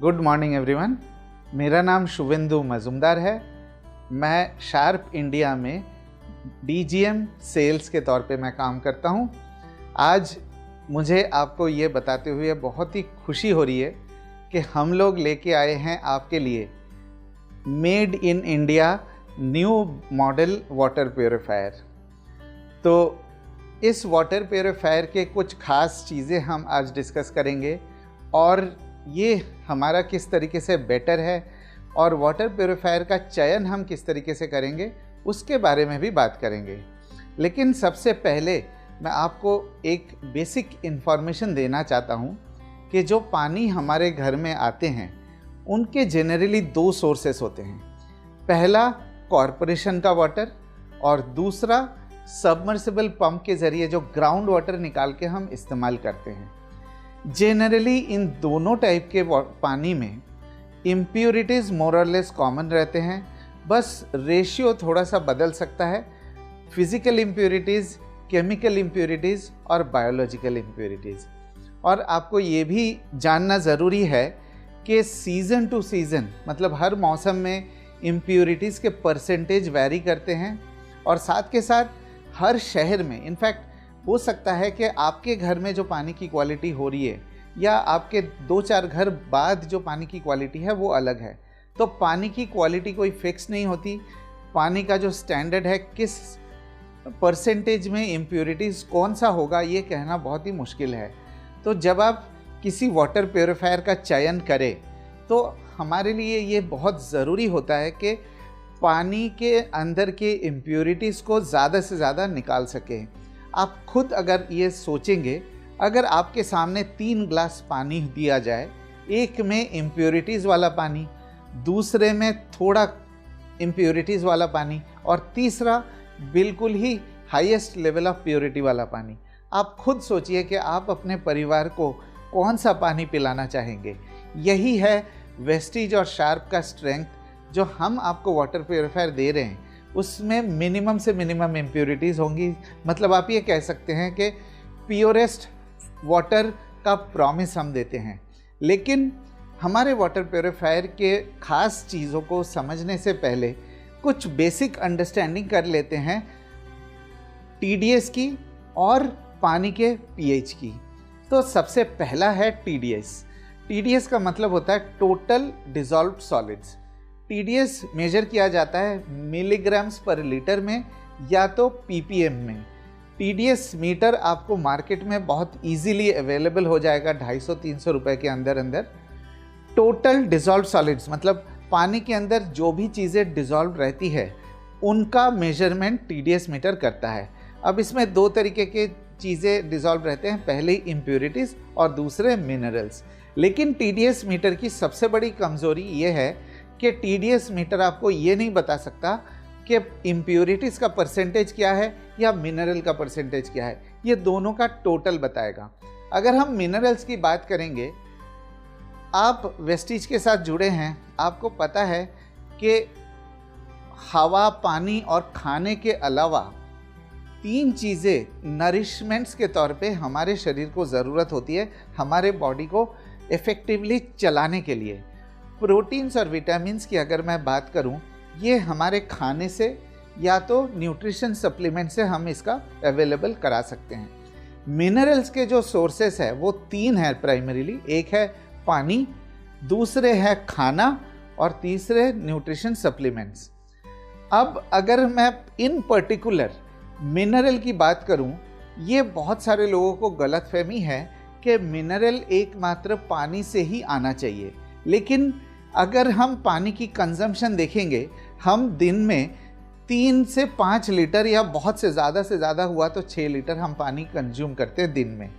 Good morning everyone. मेरा नाम शुभेंदु मजुमदार है। मैं शार्प इंडिया में डीजीएम सेल्स के तौर पे मैं काम करता हूँ। आज मुझे आपको ये बताते हुए बहुत ही खुशी हो रही है कि हम लोग लेके आए हैं आपके लिए made in India new model water purifier. तो इस वाटर प्योरीफायर के कुछ खास चीज़ें हम आज डिस्कस करेंगे और ये हमारा किस तरीके से बेटर है और वाटर प्योरीफायर का चयन हम किस तरीके से करेंगे उसके बारे में भी बात करेंगे। लेकिन सबसे पहले मैं आपको एक बेसिक इन्फॉर्मेशन देना चाहता हूँ कि जो पानी हमारे घर में आते हैं उनके जनरली दो सोर्सेस होते हैं। पहला कॉरपोरेशन का वाटर और दूसरा सबमर्सिबल पंप के ज़रिए जो ग्राउंड वाटर निकाल के हम इस्तेमाल करते हैं। जनरली इन दोनों टाइप के पानी में इम्प्योरिटीज़ मोर और लेस कॉमन रहते हैं, बस रेशियो थोड़ा सा बदल सकता है। फिज़िकल इम्प्योरिटीज़, केमिकल इम्प्योरिटीज़ और बायोलॉजिकल इम्प्योरिटीज़। और आपको ये भी जानना ज़रूरी है कि सीज़न टू सीज़न मतलब हर मौसम में इम्प्योरिटीज़ के परसेंटेज वैरी करते हैं और साथ के साथ हर शहर में इनफैक्ट हो सकता है कि आपके घर में जो पानी की क्वालिटी हो रही है या आपके 2-4 घर बाद जो पानी की क्वालिटी है वो अलग है। तो पानी की क्वालिटी कोई फिक्स नहीं होती। पानी का जो स्टैंडर्ड है, किस परसेंटेज में इम्प्योरिटीज़ कौन सा होगा, ये कहना बहुत ही मुश्किल है। तो जब आप किसी वाटर प्योरीफायर का चयन करें तो हमारे लिए ये बहुत ज़रूरी होता है कि पानी के अंदर के इम्प्योरिटीज़ को ज़्यादा से ज़्यादा निकाल सकें। आप खुद अगर ये सोचेंगे, अगर आपके सामने 3 ग्लास पानी दिया जाए, एक में इम्प्योरिटीज़ वाला पानी, दूसरे में थोड़ा इम्प्योरिटीज़ वाला पानी और तीसरा बिल्कुल ही हाईएस्ट लेवल ऑफ प्योरिटी वाला पानी, आप खुद सोचिए कि आप अपने परिवार को कौन सा पानी पिलाना चाहेंगे। यही है वेस्टीज और शार्प का स्ट्रेंथ। जो हम आपको वाटर प्योरीफायर दे रहे हैं उसमें मिनिमम से मिनिमम इम्प्योरिटीज़ होंगी। मतलब आप ये कह सकते हैं कि प्योरेस्ट वाटर का प्रॉमिस हम देते हैं। लेकिन हमारे वाटर प्योरीफायर के ख़ास चीज़ों को समझने से पहले कुछ बेसिक अंडरस्टैंडिंग कर लेते हैं टीडीएस की और पानी के पीएच की। तो सबसे पहला है टीडीएस। टीडीएस का मतलब होता है total dissolved solids. TDS major किया जाता है मिलीग्राम्स पर लीटर में या तो पीपीएम में। टीडीएस मीटर आपको मार्केट में बहुत इजीली अवेलेबल हो जाएगा 250-300 रुपए के अंदर अंदर। टोटल डिज़ोल्व्ड सॉलिड्स मतलब पानी के अंदर जो भी चीज़ें डिज़ोल्व रहती है उनका मेजरमेंट टीडीएस मीटर करता है। अब इसमें 2 तरीके के चीज़ें डिज़ोल्व रहते हैं, पहले इम्प्योरिटीज़ और दूसरे मिनरल्स। लेकिन टीडीएस मीटर की सबसे बड़ी कमज़ोरी ये है कि टीडीएस मीटर आपको ये नहीं बता सकता कि इम्प्योरिटीज़ का परसेंटेज क्या है या मिनरल का परसेंटेज क्या है। ये दोनों का टोटल बताएगा। अगर हम मिनरल्स की बात करेंगे, आप वेस्टीज के साथ जुड़े हैं, आपको पता है कि हवा, पानी और खाने के अलावा 3 चीज़ें नरिशमेंट्स के तौर पे हमारे शरीर को ज़रूरत होती है हमारे बॉडी को इफ़ेक्टिवली चलाने के लिए। प्रोटीन्स और विटामिन्स की अगर मैं बात करूं, ये हमारे खाने से या तो न्यूट्रिशन सप्लीमेंट से हम इसका अवेलेबल करा सकते हैं। मिनरल्स के जो सोर्सेस है वो 3 हैं प्राइमरीली। एक है पानी, दूसरे है खाना और तीसरे न्यूट्रिशन सप्लीमेंट्स। अब अगर मैं इन पर्टिकुलर मिनरल की बात करूं, ये बहुत सारे लोगों को गलतफहमी है कि मिनरल एकमात्र पानी से ही आना चाहिए। लेकिन अगर हम पानी की कंजम्पशन देखेंगे, हम दिन में 3 से 5 लीटर या बहुत से ज़्यादा हुआ तो 6 लीटर हम पानी कंज्यूम करते हैं दिन में।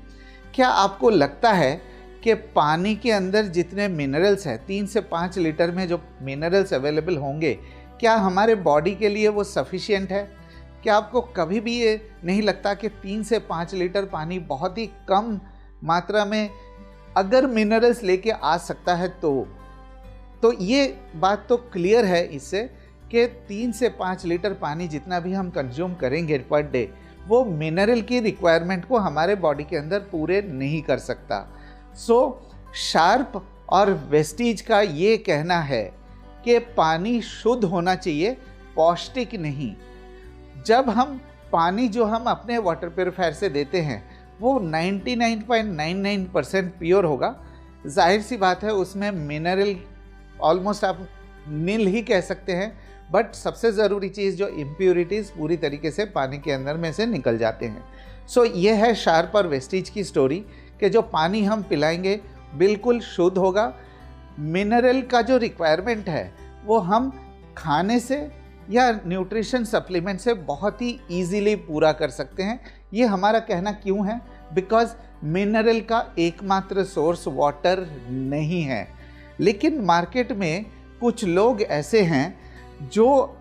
क्या आपको लगता है कि पानी के अंदर जितने मिनरल्स हैं, 3 से 5 लीटर में जो मिनरल्स अवेलेबल होंगे, क्या हमारे बॉडी के लिए वो सफिशिएंट है? क्या आपको कभी भी ये नहीं लगता कि 3 से 5 लीटर पानी बहुत ही कम मात्रा में अगर मिनरल्स लेके आ सकता है तो ये बात तो क्लियर है इससे कि 3 से 5 लीटर पानी जितना भी हम कंज्यूम करेंगे पर डे, वो मिनरल की रिक्वायरमेंट को हमारे बॉडी के अंदर पूरे नहीं कर सकता। सो शार्प और वेस्टीज का ये कहना है कि पानी शुद्ध होना चाहिए, पौष्टिक नहीं। जब हम पानी जो हम अपने वाटर प्योरीफायर से देते हैं वो 99.99% प्योर होगा, जाहिर सी बात है उसमें मिनरल ऑलमोस्ट आप नील ही कह सकते हैं, बट सबसे ज़रूरी चीज़ जो इम्प्योरिटीज़ पूरी तरीके से पानी के अंदर में से निकल जाते हैं। सो ये है शार्प और वेस्टीज की स्टोरी कि जो पानी हम पिलाएंगे बिल्कुल शुद्ध होगा। मिनरल का जो रिक्वायरमेंट है वो हम खाने से या न्यूट्रिशन सप्लीमेंट से बहुत ही ईजीली पूरा कर सकते हैं। ये हमारा कहना क्यों है? बिकॉज मिनरल का एकमात्र सोर्स वाटर नहीं है। लेकिन मार्केट में कुछ लोग ऐसे हैं जो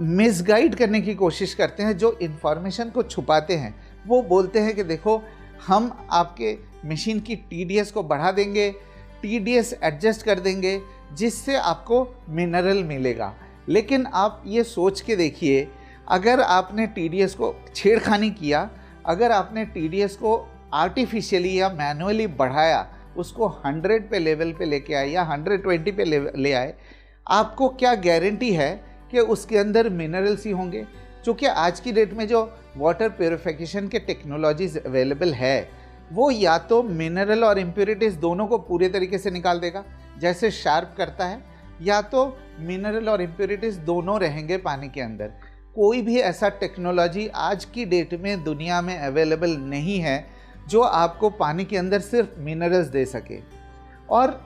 मिसगाइड करने की कोशिश करते हैं, जो इन्फॉर्मेशन को छुपाते हैं। वो बोलते हैं कि देखो हम आपके मशीन की TDS को बढ़ा देंगे, TDS एडजस्ट कर देंगे जिससे आपको मिनरल मिलेगा। लेकिन आप ये सोच के देखिए, अगर आपने TDS को छेड़खानी किया, अगर आपने TDS को आर्टिफिशियली या मैनुअली बढ़ाया, उसको 100 पे लेवल पे लेके आए या 120 पे ले आए, आपको क्या गारंटी है कि उसके अंदर मिनरल्स ही होंगे? क्योंकि आज की डेट में जो वाटर प्योरीफिकेशन के टेक्नोलॉजीज अवेलेबल है वो या तो मिनरल और इम्प्योरिटीज़ दोनों को पूरे तरीके से निकाल देगा जैसे शार्प करता है, या तो मिनरल और इम्प्योरिटीज़ दोनों रहेंगे पानी के अंदर। कोई भी ऐसा टेक्नोलॉजी आज की डेट में दुनिया में अवेलेबल नहीं है जो आपको पानी के अंदर सिर्फ मिनरल्स दे सके। और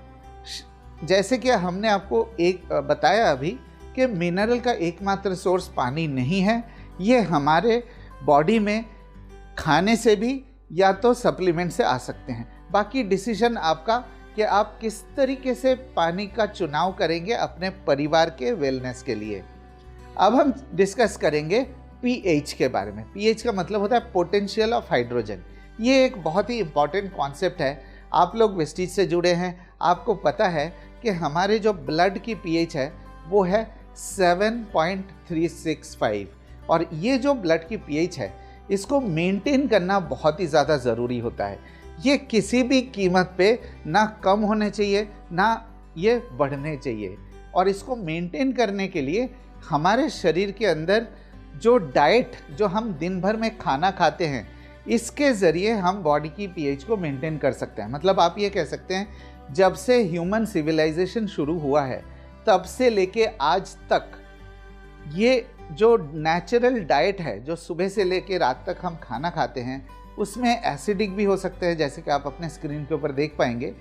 जैसे कि हमने आपको एक बताया अभी कि मिनरल का एकमात्र सोर्स पानी नहीं है, ये हमारे बॉडी में खाने से भी या तो सप्लीमेंट से आ सकते हैं। बाकी डिसीजन आपका कि आप किस तरीके से पानी का चुनाव करेंगे अपने परिवार के वेलनेस के लिए। अब हम डिस्कस करेंगे pH के बारे में। pH का मतलब होता है पोटेंशियल ऑफ हाइड्रोजन। ये एक बहुत ही इम्पॉर्टेंट कॉन्सेप्ट है। आप लोग वेस्टीज से जुड़े हैं, आपको पता है कि हमारे जो ब्लड की pH है वो है 7.365, और ये जो ब्लड की pH है इसको मेंटेन करना बहुत ही ज़्यादा ज़रूरी होता है। ये किसी भी कीमत पे ना कम होने चाहिए ना ये बढ़ने चाहिए। और इसको मेंटेन करने के लिए हमारे शरीर के अंदर जो डाइट, जो हम दिन भर में खाना खाते हैं, इसके ज़रिए हम बॉडी की pH को मेंटेन कर सकते हैं। मतलब आप ये कह सकते हैं जब से ह्यूमन सिविलाइजेशन शुरू हुआ है तब से लेके आज तक ये जो नेचुरल डाइट है, जो सुबह से लेके रात तक हम खाना खाते हैं, उसमें एसिडिक भी हो सकते हैं जैसे कि आप अपने स्क्रीन के ऊपर देख पाएंगे,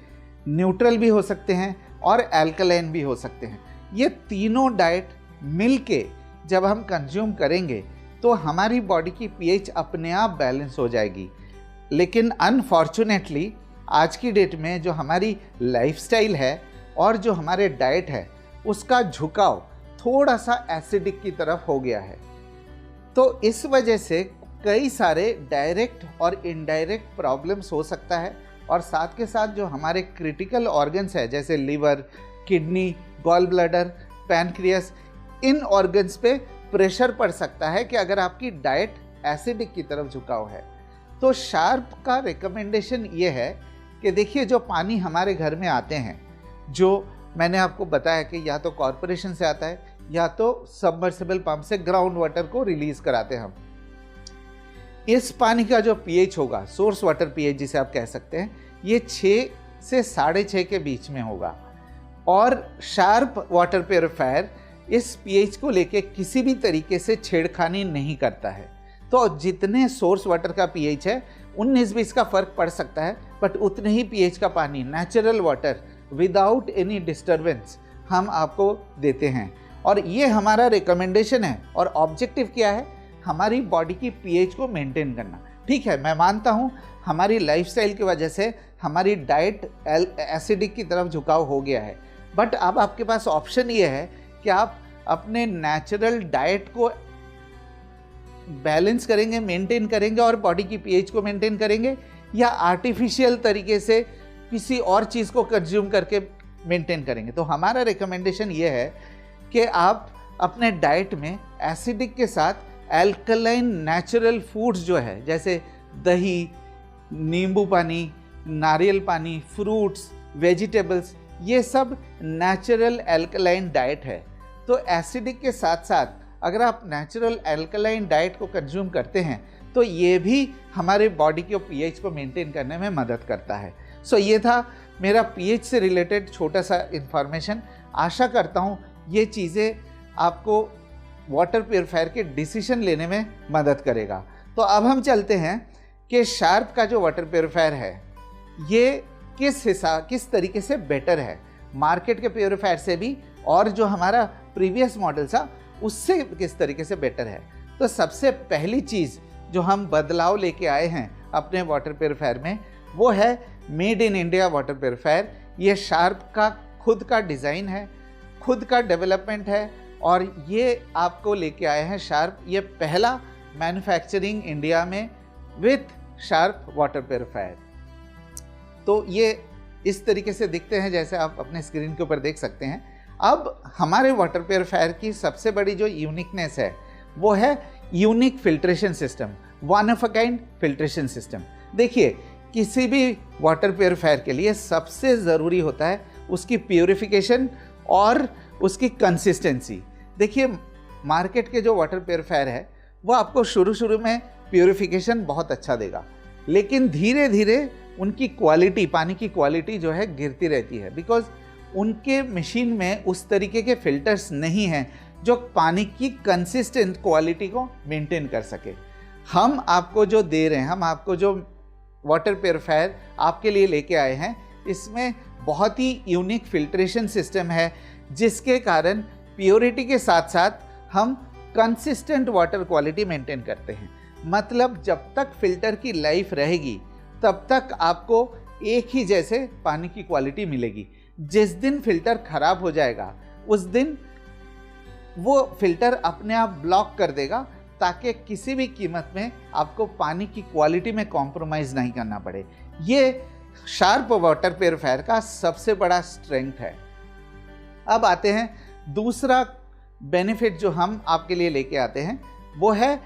न्यूट्रल भी हो सकते हैं और एल्कलाइन भी हो सकते हैं। ये तीनों डाइट मिलके जब हम कंज्यूम करेंगे तो हमारी बॉडी की pH अपने आप बैलेंस हो जाएगी। लेकिन अनफॉर्चुनेटली आज की डेट में जो हमारी लाइफस्टाइल है और जो हमारे डाइट है उसका झुकाव थोड़ा सा एसिडिक की तरफ हो गया है। तो इस वजह से कई सारे डायरेक्ट और इनडायरेक्ट प्रॉब्लम्स हो सकता है, और साथ के साथ जो हमारे क्रिटिकल ऑर्गन्स है जैसे liver, kidney, gall bladder, pancreas, इन ऑर्गन्स पे प्रेशर पड़ सकता है कि अगर आपकी डाइट एसिडिक की तरफ झुकाव है। तो शार्प का रिकमेंडेशन ये है कि देखिए जो पानी हमारे घर में आते हैं, जो मैंने आपको बताया कि या तो कॉरपोरेशन से आता है या तो सबमर्सिबल पंप से ग्राउंड वाटर को रिलीज कराते हैं हम। इस पानी का जो pH होगा, सोर्स वाटर pH जिसे आप कह सकते हैं, ये 6 से 6.5 के बीच में होगा। और शार्प वाटर प्योरीफायर इस pH को लेके किसी भी तरीके से छेड़खानी नहीं करता है। तो जितने सोर्स वाटर का pH है 19-20 का फर्क पड़ सकता है, बट उतने ही pH का पानी natural water without any disturbance हम आपको देते हैं। और ये हमारा रिकमेंडेशन है, और ऑब्जेक्टिव क्या है? हमारी बॉडी की pH को मेंटेन करना। ठीक है, मैं मानता हूँ हमारी लाइफस्टाइल की वजह से हमारी डाइट एसिडिक की तरफ झुकाव हो गया है, बट अब आपके पास ऑप्शन ये है कि आप अपने नेचुरल डाइट को बैलेंस करेंगे, मेंटेन करेंगे और बॉडी की pH को मेंटेन करेंगे, या आर्टिफिशियल तरीके से किसी और चीज़ को कंज्यूम करके मेंटेन करेंगे। तो हमारा रिकमेंडेशन ये है कि आप अपने डाइट में एसिडिक के साथ एल्कलाइन नेचुरल फूड्स जो है, जैसे दही, नींबू पानी, नारियल पानी, फ्रूट्स, वेजिटेबल्स, ये सब नेचुरल एल्कलाइन डाइट है। तो एसिडिक के साथ साथ अगर आप नेचुरल एल्कलाइन डाइट को कंज्यूम करते हैं तो ये भी हमारे बॉडी के पीएच को मेंटेन करने में मदद करता है। सो ये था मेरा पीएच से रिलेटेड छोटा सा इंफॉर्मेशन। आशा करता हूँ ये चीज़ें आपको वाटर प्योरीफायर के डिसीजन लेने में मदद करेगा। तो अब हम चलते हैं कि शार्प का जो वाटर प्योरीफायर है ये किस तरीके से बेटर है मार्केट के प्योरीफायर से भी, और जो हमारा प्रीवियस मॉडल था उससे किस तरीके से बेटर है। तो सबसे पहली चीज़ जो हम बदलाव लेके आए हैं अपने वाटर प्योरीफायर में वो है made in India water purifier. ये शार्प का खुद का डिज़ाइन है, खुद का डेवलपमेंट है, और ये आपको लेके आए हैं शार्प। ये पहला मैन्युफैक्चरिंग इंडिया में विथ शार्प वाटर प्योरीफायर। तो ये इस तरीके से दिखते हैं जैसे आप अपने स्क्रीन के ऊपर देख सकते हैं। अब हमारे वाटर प्योरीफायर की सबसे बड़ी जो यूनिकनेस है वो है unique filtration system, one of a kind filtration system. देखिए, किसी भी वाटर प्योरीफायर के लिए सबसे ज़रूरी होता है उसकी प्योरीफिकेशन और उसकी कंसिस्टेंसी। देखिए, मार्केट के जो वाटर प्योरीफायर है वो आपको शुरू में प्योरीफिकेशन बहुत अच्छा देगा, लेकिन धीरे धीरे उनकी क्वालिटी, पानी की क्वालिटी जो है गिरती रहती है, बिकॉज उनके मशीन में उस तरीके के फिल्टर्स नहीं हैं जो पानी की कंसिस्टेंट क्वालिटी को मेंटेन कर सके। हम आपको जो दे रहे हैं, हम आपको जो वाटर प्योरीफायर आपके लिए लेके आए हैं, इसमें बहुत ही यूनिक फिल्ट्रेशन सिस्टम है जिसके कारण प्योरिटी के साथ साथ हम कंसिस्टेंट वाटर क्वालिटी मेंटेन करते हैं। मतलब जब तक फिल्टर की लाइफ रहेगी तब तक आपको एक ही जैसे पानी की क्वालिटी मिलेगी। जिस दिन फिल्टर खराब हो जाएगा उस दिन वो फिल्टर अपने आप ब्लॉक कर देगा ताकि किसी भी कीमत में आपको पानी की क्वालिटी में कॉम्प्रोमाइज़ नहीं करना पड़े। ये शार्प वाटर प्योरीफायर का सबसे बड़ा स्ट्रेंथ है। अब आते हैं दूसरा बेनिफिट जो हम आपके लिए लेके आते हैं, वो है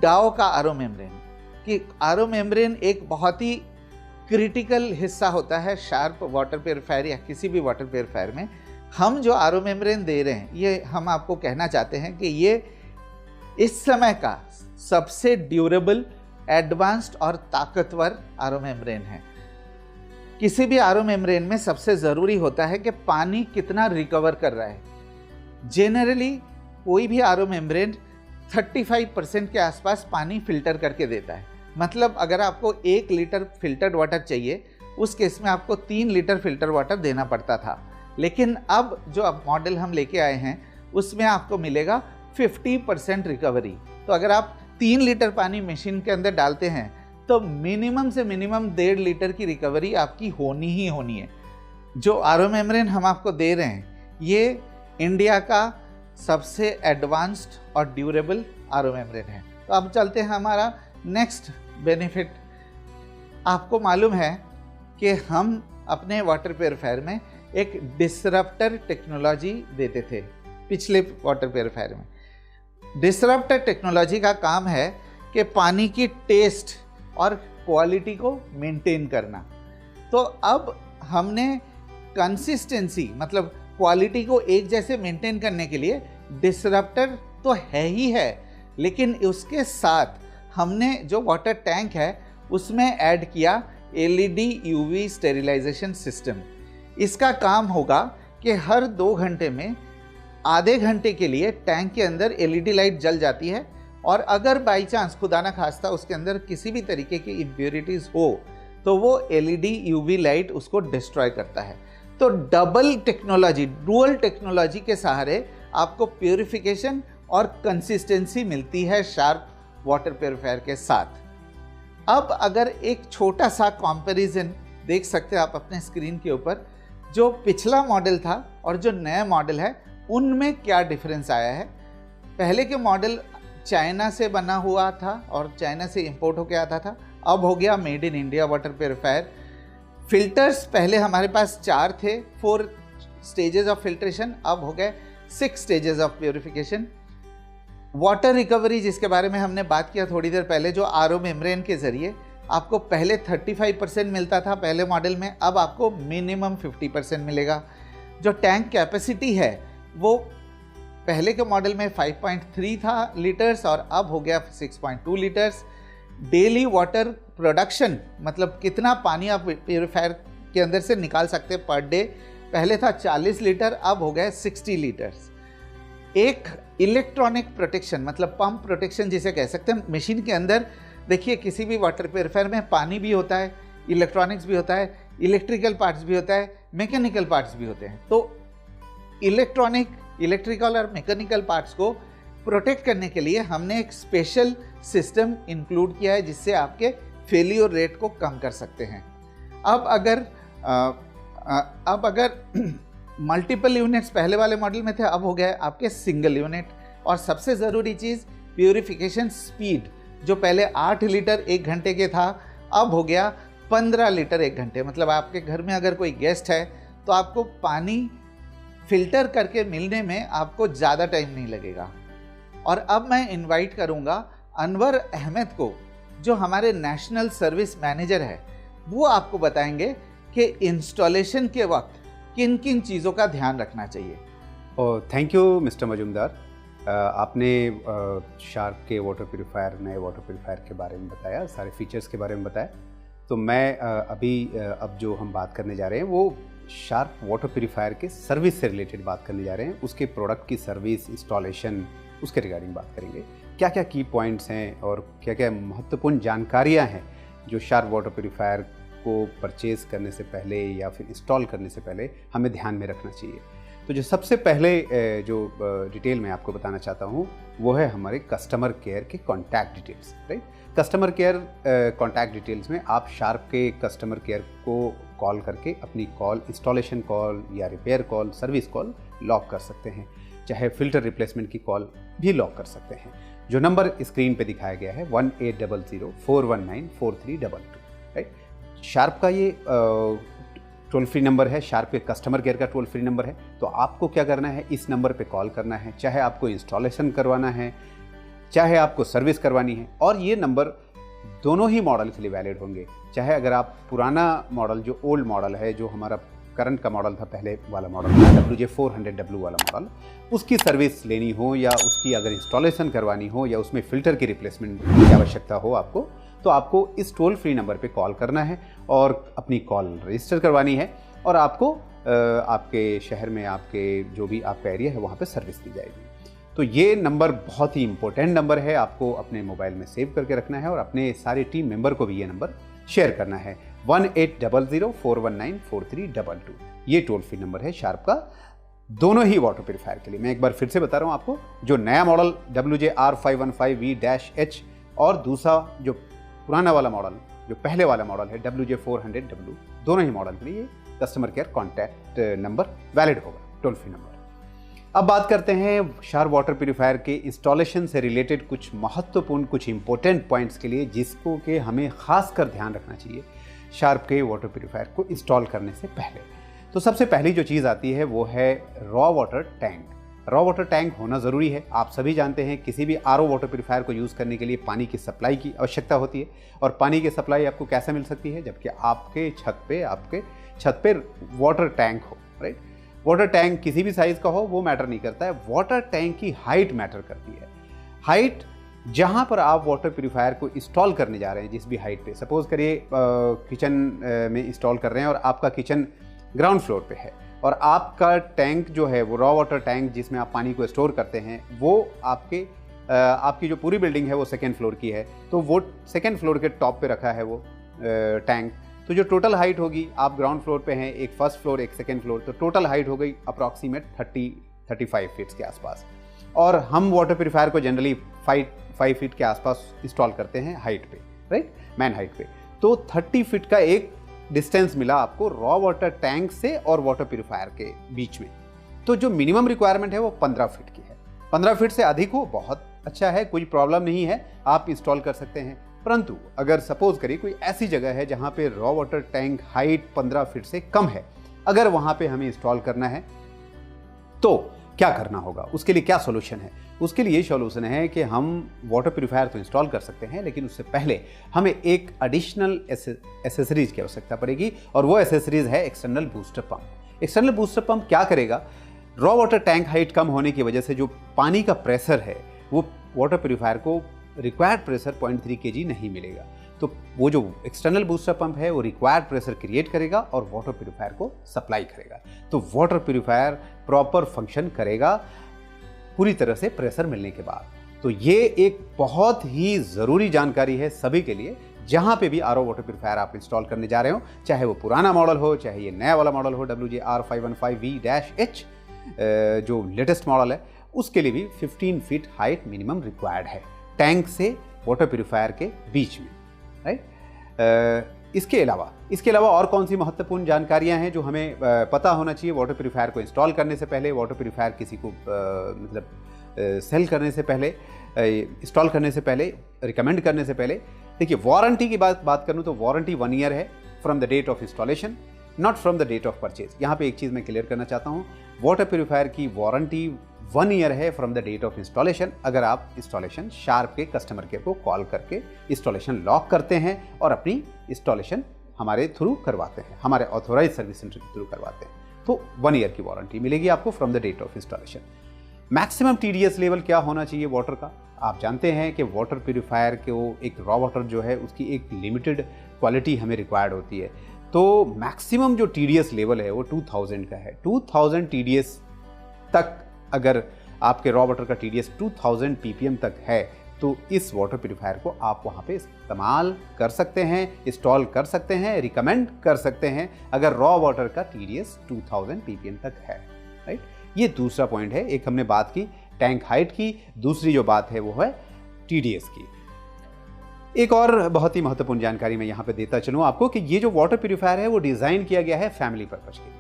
डाओ का आरओ मेम्ब्रेन। कि आरओ मेम्ब्रेन एक बहुत ही क्रिटिकल हिस्सा होता है शार्प वाटर प्योरीफायर या किसी भी वाटर प्योरीफायर में। हम जो आरओ मेम्ब्रेन दे रहे हैं, ये हम आपको कहना चाहते हैं कि ये इस समय का सबसे ड्यूरेबल, एडवांस्ड और ताकतवर आरओ मेम्ब्रेन है। किसी भी आरओ मेम्ब्रेन में सबसे ज़रूरी होता है कि पानी कितना रिकवर कर रहा है। जेनरली कोई भी आरओ मेम्ब्रेन 35% के आसपास पानी फिल्टर करके देता है। मतलब अगर आपको 1 लीटर फिल्टर्ड वाटर चाहिए, उस केस में आपको 3 लीटर फिल्टर वाटर देना पड़ता था। लेकिन अब जो अब मॉडल हम लेके आए हैं उसमें आपको मिलेगा 50% रिकवरी। तो अगर आप 3 लीटर पानी मशीन के अंदर डालते हैं तो मिनिमम से मिनिमम 1.5 लीटर की रिकवरी आपकी होनी ही होनी है। जो आरओ मेम्ब्रेन हम आपको दे रहे हैं ये इंडिया का सबसे एडवांस्ड और ड्यूरेबल आरओ मेम्ब्रेन है। तो अब चलते हैं हमारा नेक्स्ट बेनिफिट। आपको मालूम है कि हम अपने वाटर प्योरीफायर में एक डिसरप्टर टेक्नोलॉजी देते थे पिछले वाटर प्योरीफायर में। डिसरप्टर टेक्नोलॉजी का काम है कि पानी की टेस्ट और क्वालिटी को मेंटेन करना। तो अब हमने कंसिस्टेंसी, मतलब क्वालिटी को एक जैसे मेंटेन करने के लिए डिसरप्टर तो है ही है, लेकिन उसके साथ हमने जो वाटर टैंक है उसमें ऐड किया LED UV स्टेरिलाइजेशन सिस्टम। इसका काम होगा कि हर 2 घंटे में आधे घंटे के लिए टैंक के अंदर LED लाइट जल जाती है, और अगर बाई चांस खुदा ना खास्ता उसके अंदर किसी भी तरीके की इम्प्योरिटीज़ हो तो वो LED UV लाइट उसको डिस्ट्रॉय करता है। तो डबल टेक्नोलॉजी, डुअल टेक्नोलॉजी के सहारे आपको प्योरिफिकेशन और कंसिस्टेंसी मिलती है शार्प वाटर प्योरीफायर के साथ। अब अगर एक छोटा सा कंपैरिजन देख सकते हैं आप अपने स्क्रीन के ऊपर, जो पिछला मॉडल था और जो नया मॉडल है उनमें क्या डिफरेंस आया है। पहले के मॉडल चाइना से बना हुआ था और चाइना से इंपोर्ट होकर आता था, अब हो गया made in India water purifier. Filters पहले हमारे पास 4 थे, 4 स्टेजेस ऑफ फिल्ट्रेशन, अब हो गए 6 stages of purification. Water recovery जिसके बारे में हमने बात किया थोड़ी देर पहले, जो आरओ मेम्ब्रेन के ज़रिए आपको पहले 35% मिलता था पहले मॉडल में, अब आपको मिनिमम 50% मिलेगा। जो टैंक कैपेसिटी है वो पहले के मॉडल में 5.3 था लीटर्स और अब हो गया 6.2 लीटर्स। डेली वाटर प्रोडक्शन मतलब कितना पानी आप प्योरीफायर के अंदर से निकाल सकते हैं पर डे, पहले था 40 लीटर, अब हो गया 60 लीटर्स। एक इलेक्ट्रॉनिक प्रोटेक्शन मतलब पंप प्रोटेक्शन जिसे कह सकते हैं, मशीन के अंदर देखिए किसी भी वाटर प्योरीफायर में पानी भी होता है, इलेक्ट्रॉनिक्स भी होता है, इलेक्ट्रिकल पार्ट्स भी होता है, मैकेनिकल पार्ट्स भी होते हैं। तो इलेक्ट्रिकल और मैकेनिकल पार्ट्स को प्रोटेक्ट करने के लिए हमने एक स्पेशल सिस्टम इंक्लूड किया है जिससे आपके फेलियर रेट को कम कर सकते हैं। अब अगर मल्टीपल यूनिट्स पहले वाले मॉडल में थे, अब हो गया आपके सिंगल यूनिट। और सबसे ज़रूरी चीज़ प्यूरिफिकेशन स्पीड, जो पहले 8 लीटर 1 घंटे के था, अब हो गया 15 लीटर 1 घंटे। मतलब आपके घर में अगर कोई गेस्ट है तो आपको पानी फिल्टर करके मिलने में आपको ज़्यादा टाइम नहीं लगेगा। और अब मैं इनवाइट करूंगा अनवर अहमद को, जो हमारे नेशनल सर्विस मैनेजर है, वो आपको बताएंगे कि इंस्टॉलेशन के वक्त किन किन चीज़ों का ध्यान रखना चाहिए। Thank you mister Majumdar. आपने शार्प के वाटर प्यूरीफायर, नए वाटर प्यूरीफायर के बारे में बताया, सारे फीचर्स के बारे में बताया। तो मैं अब जो हम बात करने जा रहे हैं वो शार्प वाटर प्यूरीफायर के सर्विस से रिलेटेड बात करने जा रहे हैं। उसके प्रोडक्ट की सर्विस, इंस्टॉलेशन, उसके रिगार्डिंग बात करेंगे। क्या क्या की पॉइंट्स हैं और क्या क्या महत्वपूर्ण जानकारियां हैं जो शार्प वाटर प्यूरीफायर को परचेज़ करने से पहले या फिर इंस्टॉल करने से पहले हमें ध्यान में रखना चाहिए। तो जो सबसे पहले जो डिटेल मैं आपको बताना चाहता हूँ वो है हमारे कस्टमर केयर के contact details, right. Customer care contact details में आप शार्प के कस्टमर केयर को कॉल करके अपनी कॉल, इंस्टॉलेशन कॉल या repair call, service call lock कर सकते हैं। चाहे फिल्टर रिप्लेसमेंट की कॉल भी लॉक कर सकते हैं। जो नंबर स्क्रीन पे दिखाया गया है 1800-419-4322, राइट। शार्प का ये टोल फ्री नंबर है, शार्प के कस्टमर केयर का टोल फ्री नंबर है। तो आपको क्या करना है, इस नंबर पे कॉल करना है, चाहे आपको इंस्टॉलेशन करवाना है, चाहे आपको सर्विस करवानी है। और ये नंबर दोनों ही मॉडल के लिए वैलिड होंगे। चाहे अगर आप पुराना मॉडल, जो ओल्ड मॉडल है, जो हमारा करंट का मॉडल था, पहले वाला मॉडल था WJ400W वाला मॉडल, उसकी सर्विस लेनी हो या उसकी अगर इंस्टॉलेशन करवानी हो या उसमें फ़िल्टर की रिप्लेसमेंट की आवश्यकता हो आपको, तो आपको इस टोल फ्री नंबर पे कॉल करना है और अपनी कॉल रजिस्टर करवानी है और आपको आपके शहर में, आपके जो भी आपका एरिया है वहाँ पे सर्विस दी जाएगी। तो ये नंबर बहुत ही इम्पोर्टेंट नंबर है, आपको अपने मोबाइल में सेव करके रखना है और अपने सारे टीम मेंबर को भी ये नंबर शेयर करना है। 1800-419-4322 ये टोल फ्री नंबर है शार्प का, दोनों ही वाटर प्यूरीफायर के लिए। मैं एक बार फिर से बता रहा हूँ आपको, जो नया मॉडल WJ-R515V-H और दूसरा जो पुराना वाला मॉडल, जो पहले वाला मॉडल है WJ400W, दोनों ही मॉडल के लिए customer care contact number valid होगा, टोल फ्री नंबर। अब बात करते हैं शार्प वाटर प्यूरीफायर के इंस्टॉलेशन से रिलेटेड कुछ महत्वपूर्ण, कुछ इंपॉर्टेंट पॉइंट्स के लिए जिसको कि हमें खासकर ध्यान रखना चाहिए शार्प के वाटर प्यूरीफायर को इंस्टॉल करने से पहले। तो सबसे पहली जो चीज़ आती है वो है raw water tank. Raw water tank होना ज़रूरी है। आप सभी जानते हैं किसी भी RO वाटर प्यूरीफायर को यूज़ करने के लिए पानी की सप्लाई की आवश्यकता होती है। और पानी की सप्लाई आपको कैसे मिल सकती है, जबकि आपके छत पे वाटर टैंक हो, राइट। वाटर टैंक किसी भी साइज़ का हो वो मैटर नहीं करता है, वाटर टैंक की हाइट मैटर करती है। हाइट, जहाँ पर आप वाटर प्यूरीफायर को इंस्टॉल करने जा रहे हैं, जिस भी हाइट पे, सपोज़ करिए किचन में इंस्टॉल कर रहे हैं और आपका किचन ग्राउंड फ्लोर पे है और आपका टैंक जो है वो रॉ वाटर टैंक जिसमें आप पानी को स्टोर करते हैं, वो आपकी जो पूरी बिल्डिंग है वो 2nd फ्लोर की है, तो वो 2nd फ्लोर के टॉप पे रखा है वो टैंक। तो जो टोटल हाइट होगी, आप ग्राउंड फ्लोर पे हैं, एक 1st फ्लोर, एक 2nd फ्लोर, तो टोटल हाइट हो गई अप्रॉक्सीमेट 30-35 फीट्स के आसपास। और हम वाटर प्यूरीफायर को जनरली 5 फीट के आसपास इंस्टॉल करते हैं हाइट पे, राइट, मैन हाइट पे। तो 30 फीट का एक डिस्टेंस मिला आपको रॉ वाटर टैंक से और वाटर प्यूरीफायर के बीच में। तो जो मिनिमम रिक्वायरमेंट है वो 15 फीट की है। 15 फीट से अधिक हो बहुत अच्छा है, कोई प्रॉब्लम नहीं है, आप इंस्टॉल कर सकते हैं। परंतु अगर सपोज करिए कोई ऐसी जगह है जहाँ पे raw water tank height 15 feet से कम है, अगर वहाँ पे हमें इंस्टॉल करना है तो क्या करना होगा, उसके लिए क्या सोल्यूशन है? उसके लिए सोल्यूशन है कि हम वाटर प्यूरिफायर तो इंस्टॉल कर सकते हैं, लेकिन उससे पहले हमें एक एडिशनल एसेसरीज की आवश्यकता पड़ेगी, और वो एसेसरीज है external booster pump. External booster pump क्या करेगा? रॉ वाटर टैंक हाइट कम होने की वजह से जो पानी का प्रेशर है वो वाटर प्यूरिफायर को रिक्वायर्ड प्रेशर 0.3 kg नहीं मिलेगा, तो वो जो एक्सटर्नल बूस्टर पंप है वो रिक्वायर्ड प्रेशर क्रिएट करेगा और वाटर प्यूरिफायर को सप्लाई करेगा। तो वाटर प्यूरिफायर प्रॉपर फंक्शन करेगा पूरी तरह से प्रेशर मिलने के बाद। तो ये एक बहुत ही ज़रूरी जानकारी है सभी के लिए, जहाँ पे भी आरओ वाटर प्यूरिफायर आप इंस्टॉल करने जा रहे हो, चाहे वो पुराना मॉडल हो, चाहे ये नया वाला मॉडल हो WJ-R515V-H जो लेटेस्ट मॉडल है, उसके लिए भी 15 फीट हाइट मिनिमम रिक्वायर्ड है टैंक से वाटर प्यूरिफायर के बीच में, राइट। इसके अलावा और कौन सी महत्वपूर्ण जानकारियां हैं जो हमें पता होना चाहिए वाटर प्यूरिफायर को इंस्टॉल करने से पहले, वाटर प्यूरिफायर किसी को सेल करने से पहले, इंस्टॉल करने से पहले, रिकमेंड करने से पहले? देखिए, वारंटी की बात करूं तो वारंटी 1 ईयर है from the date of installation, not from the date of purchase. यहाँ पे एक चीज़ मैं क्लियर करना चाहता हूँ, वाटर प्यूरिफायर की वारंटी 1 ईयर है from the date of installation, अगर आप इंस्टॉलेशन शार्प के कस्टमर केयर को कॉल करके इंस्टॉलेशन लॉक करते हैं और अपनी इंस्टॉलेशन हमारे थ्रू करवाते हैं, हमारे ऑथोराइज सर्विस सेंटर के थ्रू करवाते हैं, तो 1 ईयर की वारंटी मिलेगी आपको from the date of installation. Maximum TDS level क्या होना चाहिए वाटर का? आप जानते हैं कि वाटर प्यूरिफायर को एक रॉ वाटर जो है उसकी एक लिमिटेड क्वालिटी हमें रिक्वायर्ड होती है, तो मैक्सिमम जो TDS लेवल है वो 2000 का है। 2000 TDS तक अगर आपके रॉ वाटर का TDS 2000 ppm तक है तो इस वाटर प्यूरिफायर को आप वहाँ पे इस्तेमाल कर सकते हैं, इंस्टॉल कर सकते हैं, रिकमेंड कर सकते हैं अगर रॉ वाटर का TDS 2000 ppm तक है, राइट। ये दूसरा पॉइंट है। एक हमने बात की टैंक हाइट की, दूसरी जो बात है वो है TDS की। एक और बहुत ही महत्वपूर्ण जानकारी मैं यहाँ पे देता चलूँ आपको कि ये जो वाटर प्यूरिफायर है वो डिज़ाइन किया गया है फैमिली पर्पज़ के लिए,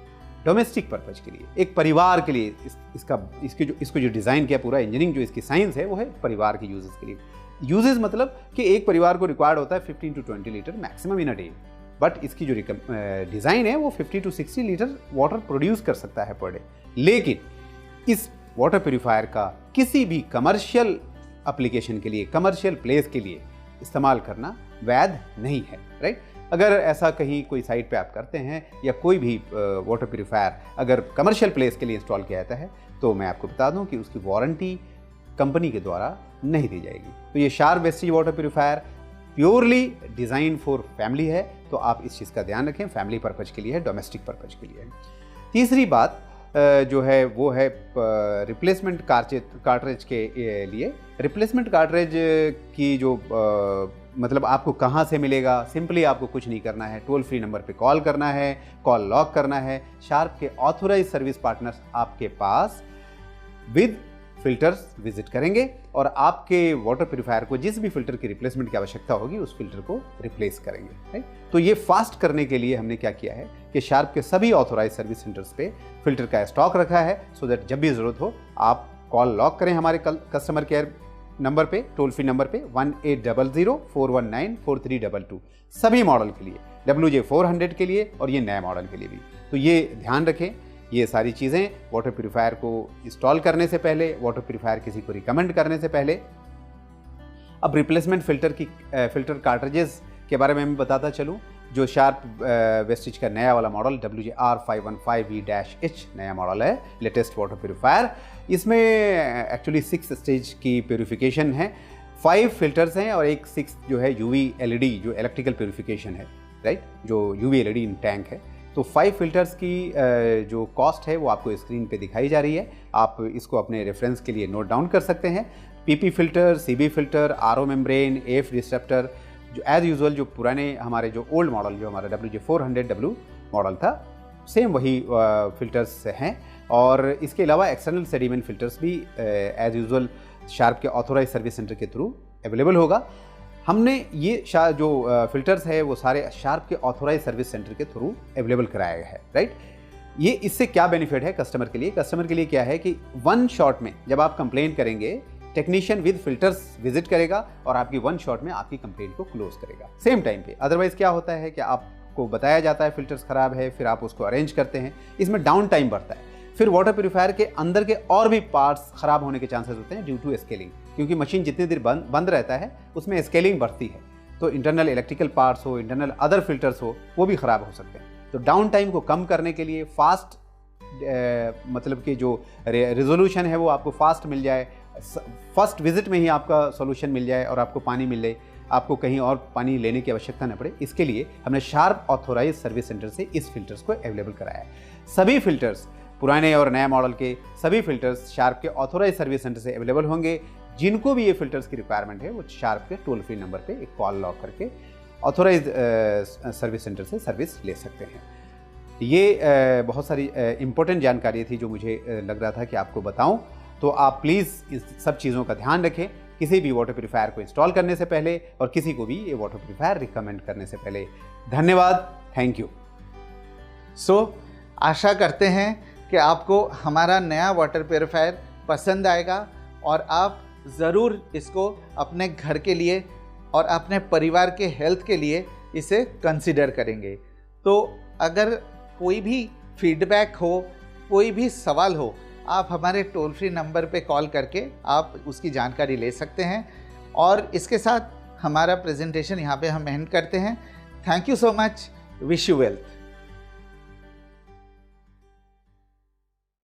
डोमेस्टिक पर्पज़ के लिए, एक परिवार के लिए। इसको जो डिज़ाइन किया, पूरा इंजीनियरिंग जो इसकी साइंस है वो है परिवार के यूजेस के लिए। यूजेस मतलब कि एक परिवार को रिक्वायर्ड होता है 15 to 20 litre maximum in a day, but इसकी जो डिज़ाइन है वो 50 to 60 लीटर वाटर प्रोड्यूस कर सकता है पर डे। लेकिन इस वाटर प्यूरिफायर का किसी भी कमर्शियल एप्लीकेशन के लिए, कमर्शियल प्लेस के लिए इस्तेमाल करना वैध नहीं है, राइट। अगर ऐसा कहीं कोई साइट पे आप करते हैं या कोई भी वाटर प्यूरिफायर अगर कमर्शियल प्लेस के लिए इंस्टॉल किया जाता है तो मैं आपको बता दूं कि उसकी वारंटी कंपनी के द्वारा नहीं दी जाएगी। तो ये sharp wastage water purifier purely design for family है, तो आप इस चीज़ का ध्यान रखें, फैमिली पर्पज़ के लिए है, डोमेस्टिक पर्पज़ के लिए है। तीसरी बात जो है वो है रिप्लेसमेंट कार्ट्रिज के लिए। रिप्लेसमेंट कार्ट्रिज की जो मतलब आपको कहाँ से मिलेगा? सिंपली आपको कुछ नहीं करना है, टोल फ्री नंबर पे कॉल करना है, कॉल लॉक करना है। शार्प के ऑथोराइज सर्विस पार्टनर्स आपके पास विद फिल्टर्स विजिट करेंगे और आपके वाटर प्यूरिफायर को जिस भी फिल्टर की रिप्लेसमेंट की आवश्यकता होगी उस फिल्टर को रिप्लेस करेंगे, राइट। तो ये फास्ट करने के लिए हमने क्या किया है कि शार्प के सभी ऑथोराइज सर्विस सेंटर्स पे फिल्टर का स्टॉक रखा है, सो दैट जब भी ज़रूरत हो आप कॉल लॉक करें हमारे कस्टमर केयर नंबर पे, टोल फ्री नंबर पे 1800-419-4322, सभी मॉडल के लिए, WJ-400 के लिए और ये नए मॉडल के लिए भी। तो ये ध्यान रखें, ये सारी चीज़ें वाटर प्यूरिफायर को इंस्टॉल करने से पहले, वाटर प्यूरिफायर किसी को रिकमेंड करने से पहले। अब रिप्लेसमेंट फिल्टर कार्ट्रिजेस के बारे में मैं बताता चलूँ। जो शार्प वेस्टेज का नया वाला मॉडल WJ-R515V-H नया मॉडल है, लेटेस्ट वाटर प्यूरिफायर। इसमें एक्चुअली 6 स्टेज की प्यूरिफिकेशन है, 5 फिल्टर्स हैं और एक 6 जो है UV LED जो इलेक्ट्रिकल प्यूरिफिकेशन है, राइट, जो UV LED इन टैंक है। तो 5 फिल्टर्स की जो कॉस्ट है वो आपको स्क्रीन पे दिखाई जा रही है, आप इसको अपने रेफरेंस के लिए नोट डाउन कर सकते हैं। PP filter, CB filter, RO membrane, AF disruptor, जो एज यूजुअल जो पुराने हमारे जो ओल्ड मॉडल जो हमारा WJ-400W मॉडल था सेम वही फिल्टर्स हैं। और इसके अलावा एक्सटर्नल सेडिमेंट फिल्टर्स भी एज यूजुअल शार्प के ऑथोराइज सर्विस सेंटर के थ्रू अवेलेबल होगा। हमने ये जो फिल्टर्स है वो सारे शार्प के ऑथोराइज सर्विस सेंटर के थ्रू अवेलेबल कराया है, राइट। ये इससे क्या बेनिफिट है कस्टमर के लिए? कस्टमर के लिए क्या है कि 1 शॉट में जब आप कंप्लेन करेंगे, टेक्नीशियन विद फिल्टर्स विजिट करेगा और आपकी 1 शॉट में आपकी कंप्लेंट को क्लोज करेगा सेम टाइम पे। अदरवाइज क्या होता है कि आपको बताया जाता है फिल्टर्स खराब है, फिर आप उसको अरेंज करते हैं, इसमें डाउन टाइम बढ़ता है। फिर वाटर प्यूरीफायर के अंदर के और भी पार्ट्स खराब होने के चांसेस होते हैं ड्यू टू स्केलिंग, क्योंकि मशीन जितनी देर बंद रहता है उसमें स्केलिंग बढ़ती है, तो इंटरनल इलेक्ट्रिकल पार्ट्स हो, इंटरनल अदर फिल्टर्स हो, वो भी ख़राब हो सकते हैं। तो डाउन टाइम को कम करने के लिए फास्ट मतलब कि जो रिजोल्यूशन है वो आपको फास्ट मिल जाए, फर्स्ट विजिट में ही आपका सॉल्यूशन मिल जाए और आपको पानी मिल जाए, आपको कहीं और पानी लेने की आवश्यकता न पड़े, इसके लिए हमने शार्प ऑथोराइज सर्विस सेंटर से इस फिल्टर्स को अवेलेबल कराया है। सभी फिल्टर्स, पुराने और नए मॉडल के सभी फिल्टर्स शार्प के ऑथोराइज सर्विस सेंटर से अवेलेबल होंगे। जिनको भी ये फिल्टर्स की रिक्वायरमेंट है वो शार्प के टोल फ्री नंबर पे एक कॉल लॉग करके ऑथोराइज सर्विस सेंटर से सर्विस ले सकते हैं। ये बहुत सारी इम्पोर्टेंट जानकारी थी जो मुझे लग रहा था कि आपको बताऊं, तो आप प्लीज़ इस सब चीज़ों का ध्यान रखें किसी भी वाटर प्यूरीफायर को इंस्टॉल करने से पहले और किसी को भी ये वाटर प्यूरीफायर रिकमेंड करने से पहले। धन्यवाद, थैंक यू। आशा करते हैं कि आपको हमारा नया वाटर प्यूरीफायर पसंद आएगा और आप ज़रूर इसको अपने घर के लिए और अपने परिवार के हेल्थ के लिए इसे कंसिडर करेंगे। तो अगर कोई भी फीडबैक हो, कोई भी सवाल हो, आप हमारे टोल फ्री नंबर पे कॉल करके आप उसकी जानकारी ले सकते हैं। और इसके साथ हमारा प्रेजेंटेशन यहाँ पे हम एंड करते हैं। Thank you so much, wish you wealth.